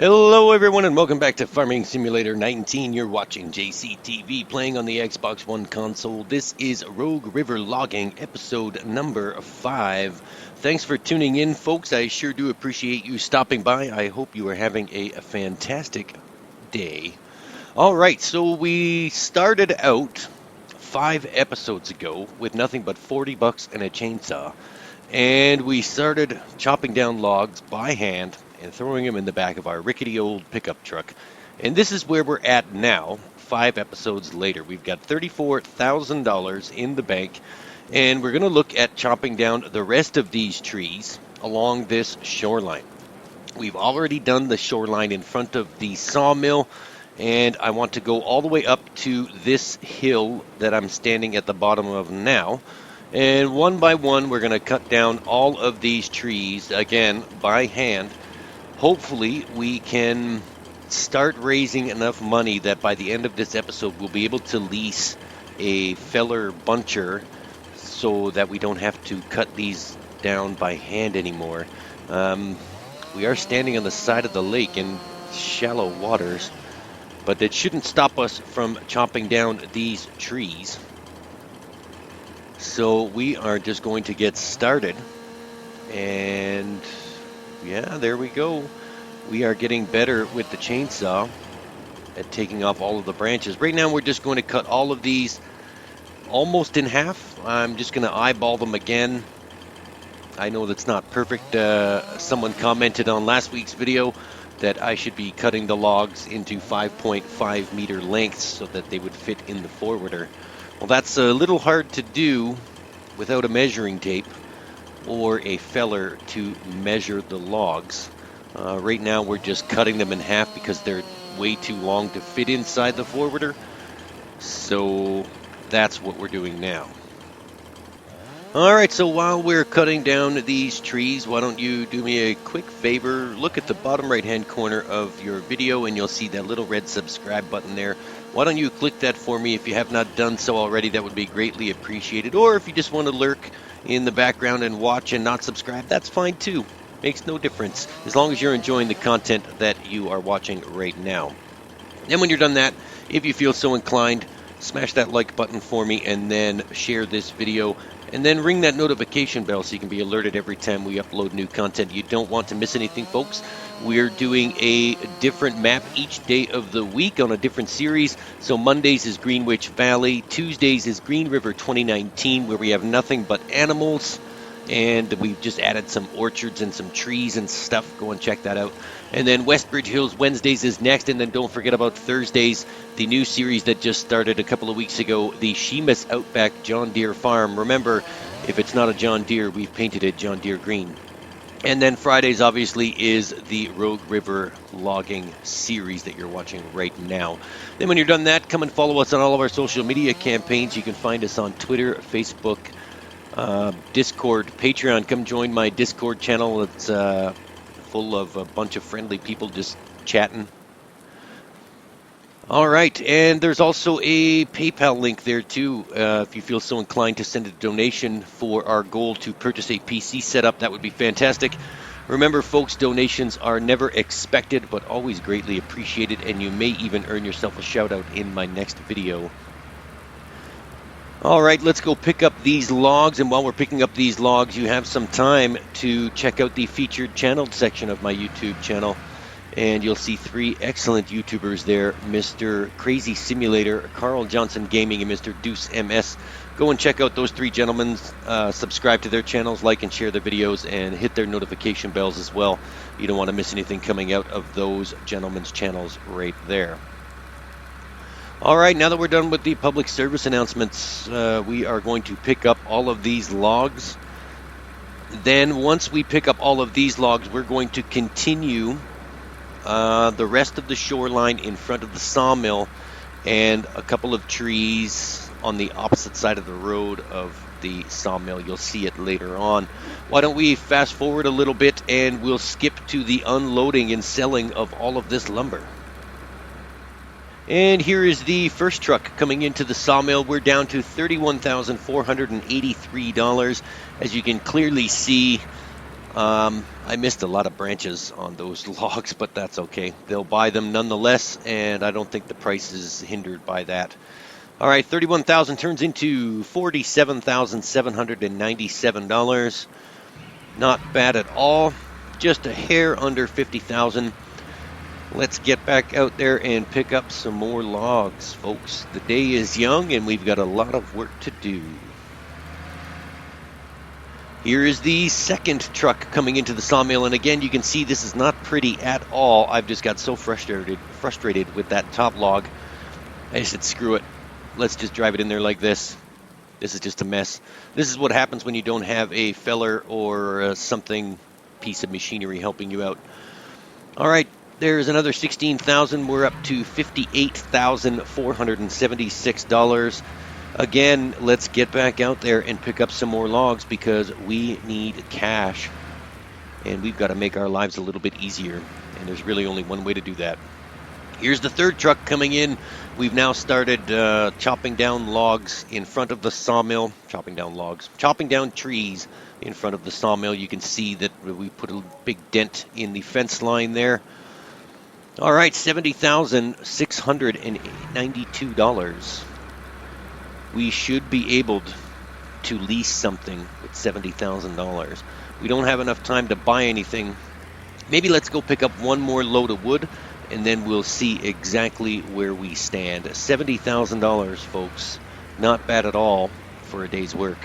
Hello everyone and welcome back to Farming Simulator 19. You're watching JCTV playing on the Xbox One console. This is Rogue River Logging episode number 5. Thanks for tuning in, folks. I sure do appreciate you stopping by. I hope you are having a fantastic day. Alright, so we started out 5 episodes ago with nothing but $40 and a chainsaw. And we started chopping down logs by hand and throwing them in the back of our rickety old pickup truck. And this is where we're at now, 5 episodes later. We've got $34,000 in the bank, and we're going to look at chopping down the rest of these trees along this shoreline. We've already done the shoreline in front of the sawmill, and I want to go all the way up to this hill that I'm standing at the bottom of now. And one by one, we're going to cut down all of these trees, again, by hand. Hopefully, we can start raising enough money that by the end of this episode, we'll be able to lease a feller buncher so that we don't have to cut these down by hand anymore. We are standing on the side of the lake in shallow waters, but that shouldn't stop us from chopping down these trees. So we are just going to get started, and yeah, there we go. We are getting better with the chainsaw at taking off all of the branches. Right now we're just going to cut all of these almost in half. I'm just going to eyeball them again. I know that's not perfect. Someone commented on last week's video that I should be cutting the logs into 5.5 meter lengths so that they would fit in the forwarder. Well, that's a little hard to do without a measuring tape or a feller to measure the logs. Right now we're just cutting them in half because they're way too long to fit inside the forwarder. So that's what we're doing now. Alright, so while we're cutting down these trees, why don't you do me a quick favor? Look at the bottom right hand corner of your video and you'll see that little red subscribe button there. Why don't you click that for me if you have not done so already? That would be greatly appreciated. Or if you just want to lurk in the background and watch and not subscribe, that's fine too. Makes no difference as long as you're enjoying the content that you are watching right now. And when you're done that, if you feel so inclined, smash that like button for me and then share this video. And then ring that notification bell so you can be alerted every time we upload new content. You don't want to miss anything, folks. We're doing a different map each day of the week on a different series. So Mondays is Greenwich Valley. Tuesdays is Green River 2019, where we have nothing but animals. And we've just added some orchards and some trees and stuff. Go and check that out. And then Westbridge Hills Wednesdays is next. And then don't forget about Thursdays, the new series that just started a couple of weeks ago, the Shemus Outback John Deere Farm. Remember, if it's not a John Deere, we've painted it John Deere green. And then Fridays, obviously, is the Rogue River Logging series that you're watching right now. Then when you're done that, come and follow us on all of our social media campaigns. You can find us on Twitter, Facebook, Discord, Patreon. Come join my Discord channel. It's full of a bunch of friendly people just chatting. All right, and there's also a PayPal link there too. If you feel so inclined to send a donation for our goal to purchase a PC setup, that would be fantastic. Remember, folks, donations are never expected but always greatly appreciated, and you may even earn yourself a shout out in my next video. All right, let's go pick up these logs, and while we're picking up these logs, you have some time to check out the featured channel section of my YouTube channel, and you'll see 3 excellent YouTubers there, Mr. Crazy Simulator, Carl Johnson Gaming, and Mr. Deuce MS. Go and check out those 3 gentlemen, subscribe to their channels, like and share their videos, and hit their notification bells as well. You don't want to miss anything coming out of those gentlemen's channels right there. All right, now that we're done with the public service announcements, we are going to pick up all of these logs. Then once we pick up all of these logs, we're going to continue the rest of the shoreline in front of the sawmill and a couple of trees on the opposite side of the road of the sawmill. You'll see it later on. Why don't we fast forward a little bit and we'll skip to the unloading and selling of all of this lumber. And here is the first truck coming into the sawmill. We're down to $31,483. As you can clearly see, I missed a lot of branches on those logs, but that's okay. They'll buy them nonetheless, and I don't think the price is hindered by that. All right, 31,000 turns into $47,797. Not bad at all. Just a hair under 50,000. Let's get back out there and pick up some more logs, folks. The day is young, and we've got a lot of work to do. Here is the second truck coming into the sawmill, and again, you can see this is not pretty at all. I've just got so frustrated with that top log. I said, screw it. Let's just drive it in there like this. This is just a mess. This is what happens when you don't have a feller or something piece of machinery helping you out. All right, there's another 16,000. We're up to $58,476. Again, let's get back out there and pick up some more logs because we need cash. And we've got to make our lives a little bit easier. And there's really only one way to do that. Here's the third truck coming in. We've now started chopping down logs in front of the sawmill. Chopping down trees in front of the sawmill. You can see that we put a big dent in the fence line there. All right, $70,692. We should be able to lease something with $70,000. We don't have enough time to buy anything. Maybe let's go pick up one more load of wood, and then we'll see exactly where we stand. $70,000, folks. Not bad at all for a day's work.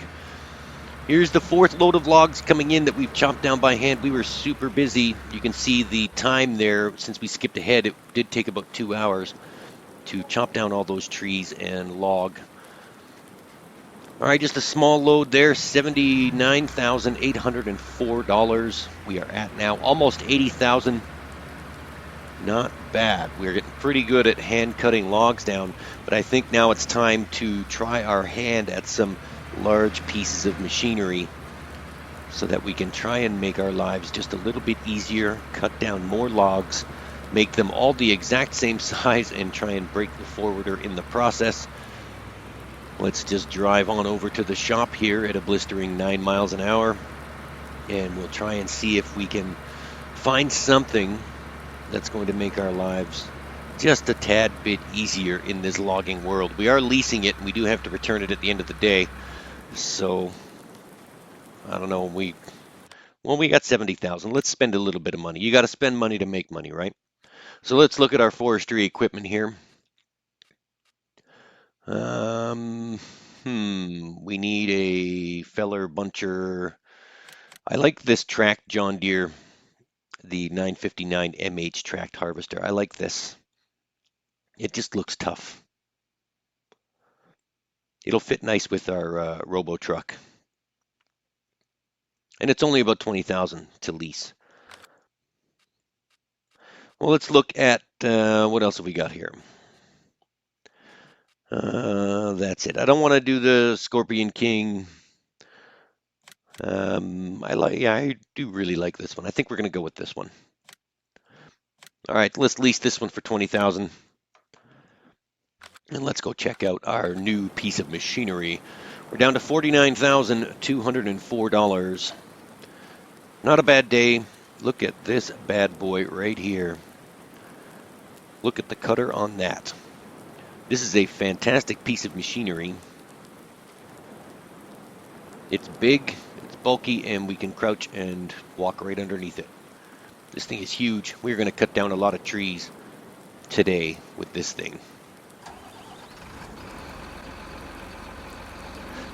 Here's the fourth load of logs coming in that we've chopped down by hand. We were super busy. You can see the time there. Since we skipped ahead, it did take about 2 hours to chop down all those trees and log. All right, just a small load there, $79,804 we are at now, almost $80,000. Not bad. We're getting pretty good at hand cutting logs down, but I think now it's time to try our hand at some large pieces of machinery so that we can try and make our lives just a little bit easier, cut down more logs, make them all the exact same size, and try and break the forwarder in the process. Let's just drive on over to the shop here at a blistering 9 miles an hour, and we'll try and see if we can find something that's going to make our lives just a tad bit easier in this logging world. We are leasing it, and we do have to return it at the end of the day. So, I don't know, we got 70,000. Let's spend a little bit of money. You got to spend money to make money, right? So let's look at our forestry equipment here. We need a feller buncher. I like this tracked John Deere, the 959 MH tracked harvester. I like this. It just looks tough. It'll fit nice with our robo truck. And it's only about 20,000 to lease. Well, let's look at what else have we got here. That's it. I don't want to do the Scorpion King. I do really like this one. I think we're going to go with this one. All right, let's lease this one for 20,000. And let's go check out our new piece of machinery. We're down to $49,204. Not a bad day. Look at this bad boy right here. Look at the cutter on that. This is a fantastic piece of machinery. It's big, it's bulky, and we can crouch and walk right underneath it. This thing is huge. We're going to cut down a lot of trees today with this thing.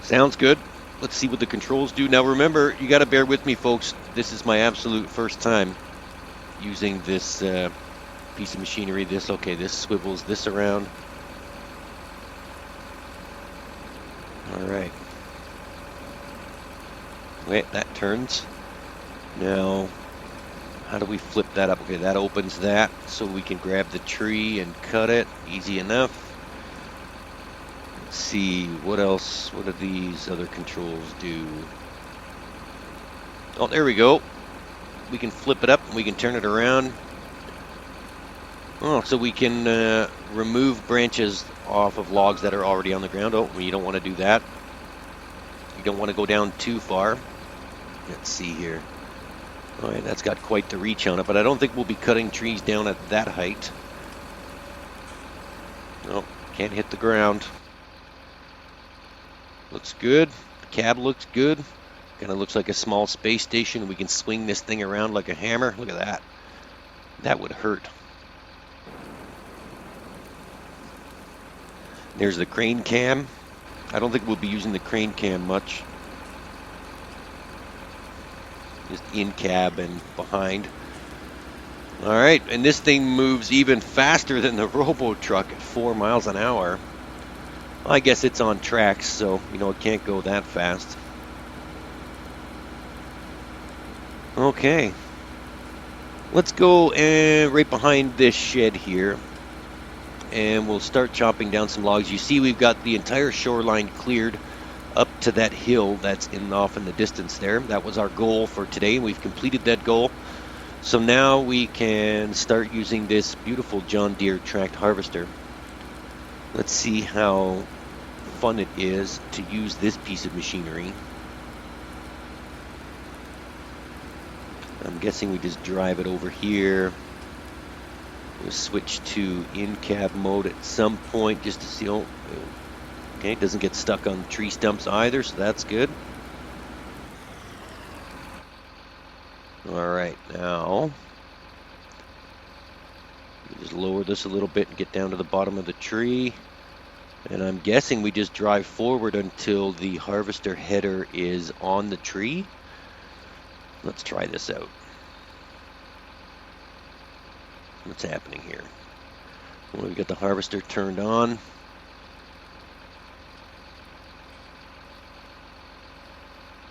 Sounds good. Let's see what the controls do. Now remember, you got to bear with me, folks. This is my absolute first time using this piece of machinery. This swivels this around. All right. Wait, that turns. Now, how do we flip that up? Okay, that opens that so we can grab the tree and cut it. Easy enough. Let's see, what else? What do these other controls do? Oh, there we go. We can flip it up and we can turn it around. Oh, so we can remove branches off of logs that are already on the ground. Oh, you don't want to do that. You don't want to go down too far. Let's see here. All right, that's got quite the reach on it, but I don't think we'll be cutting trees down at that height. Nope, can't hit the ground. Looks good. The cab looks good. Kind of looks like a small space station. We can swing this thing around like a hammer. Look at that. That would hurt. There's the crane cam. I don't think we'll be using the crane cam much. Just in cab and behind. All right, and this thing moves even faster than the robo truck at 4 miles an hour. I guess it's on tracks, so it can't go that fast. Okay, let's go right behind this shed here, and we'll start chopping down some logs. You see, we've got the entire shoreline cleared up to that hill that's off in the distance there. That was our goal for today, and we've completed that goal. So now we can start using this beautiful John Deere tracked harvester. Let's see how fun it is to use this piece of machinery. I'm guessing we just drive it over here. We'll switch to in-cab mode at some point just to see. Oh, okay, it doesn't get stuck on tree stumps either, so that's good. All right, now just lower this a little bit and get down to the bottom of the tree. And I'm guessing we just drive forward until the harvester header is on the tree. Let's try this out. What's happening here? Well, we got the harvester turned on.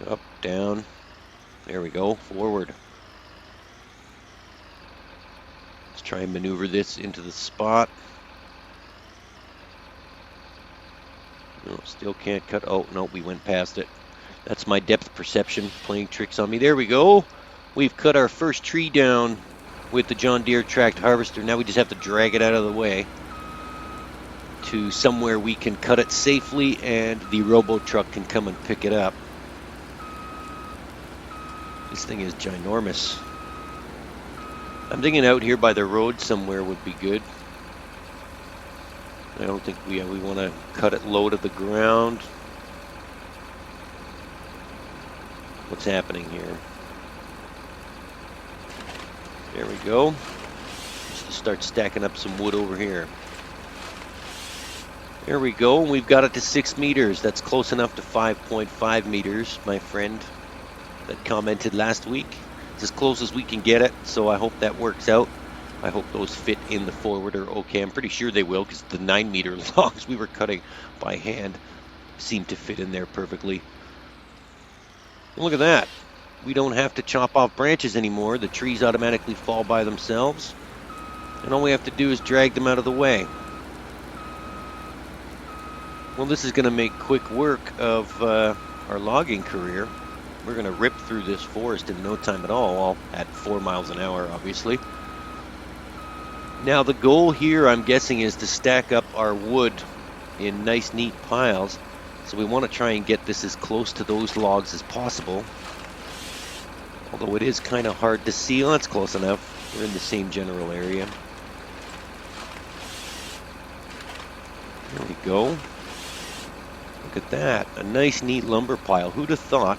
Up, down. There we go, forward. Let's try and maneuver this into the spot. No, still can't cut. Oh, no, we went past it. That's my depth perception playing tricks on me. There we go. We've cut our first tree down with the John Deere tracked harvester. Now we just have to drag it out of the way to somewhere we can cut it safely and the robo truck can come and pick it up. This thing is ginormous. I'm thinking out here by the road somewhere would be good. I don't think we want to cut it low to the ground. What's happening here? There we go. Just start stacking up some wood over here. There we go. We've got it to 6 meters. That's close enough to 5.5 meters, my friend that commented last week. It's as close as we can get it, so I hope that works out. I hope those fit in the forwarder okay. I'm pretty sure they will, because the 9-meter logs we were cutting by hand seem to fit in there perfectly. Look at that. We don't have to chop off branches anymore. The trees automatically fall by themselves. And all we have to do is drag them out of the way. Well, this is going to make quick work of our logging career. We're going to rip through this forest in no time at all at 4 miles an hour, obviously. Now, the goal here, I'm guessing, is to stack up our wood in nice, neat piles. So we want to try and get this as close to those logs as possible. Although it is kind of hard to see. Oh, that's close enough. We're in the same general area. There we go. Look at that. A nice, neat lumber pile. Who'd have thought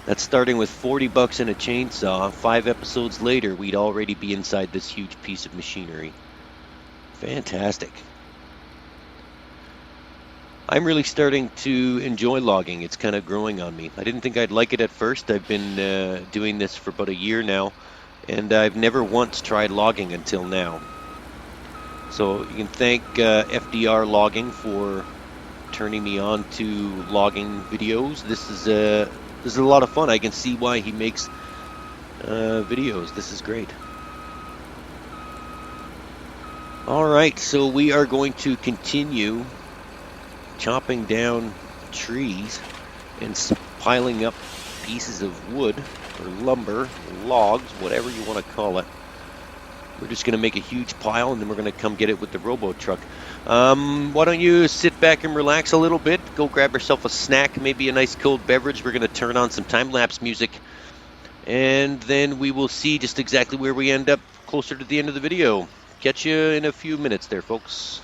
that starting with $40 and a chainsaw, 5 episodes later, we'd already be inside this huge piece of machinery. Fantastic. I'm really starting to enjoy logging. It's kind of growing on me. I didn't think I'd like it at first. I've been doing this for about a year now, and I've never once tried logging until now. So you can thank FDR Logging for turning me on to logging videos. This is a lot of fun. I can see why he makes videos. This is great. All right, so we are going to continue chopping down trees and piling up pieces of wood or lumber, logs, whatever you want to call it. We're just going to make a huge pile and then we're going to come get it with the robo truck. Why don't you sit back and relax a little bit, go grab yourself a snack, maybe a nice cold beverage. We're going to turn on some time-lapse music And then we will see just exactly where we end up closer to the end of the video. Catch you in a few minutes there, folks.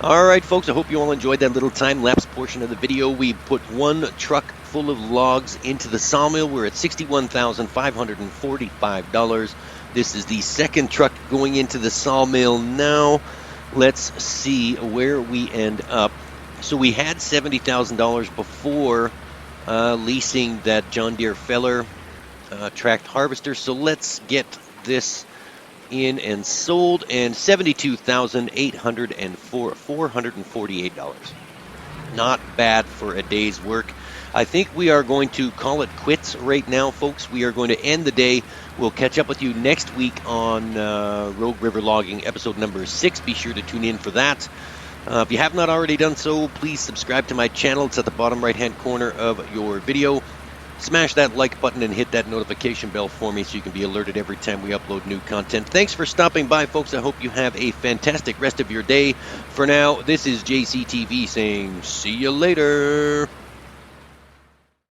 All right, folks, I hope you all enjoyed that little time-lapse portion of the video. We put one truck full of logs into the sawmill. We're at $61,545. This is the second truck going into the sawmill now. Let's see where we end up. So we had $70,000 before leasing that John Deere Feller tracked harvester. So let's get this in and sold, and $72,448. Not bad for a day's work. I think we are going to call it quits right now, folks. We are going to end the day. We'll catch up with you next week on Rogue River Logging, episode number 6. Be sure to tune in for that. If you have not already done so, please subscribe to my channel. It's at the bottom right-hand corner of your video. Smash that like button and hit that notification bell for me so you can be alerted every time we upload new content. Thanks for stopping by, folks. I hope you have a fantastic rest of your day. For now, this is JCTV saying see you later.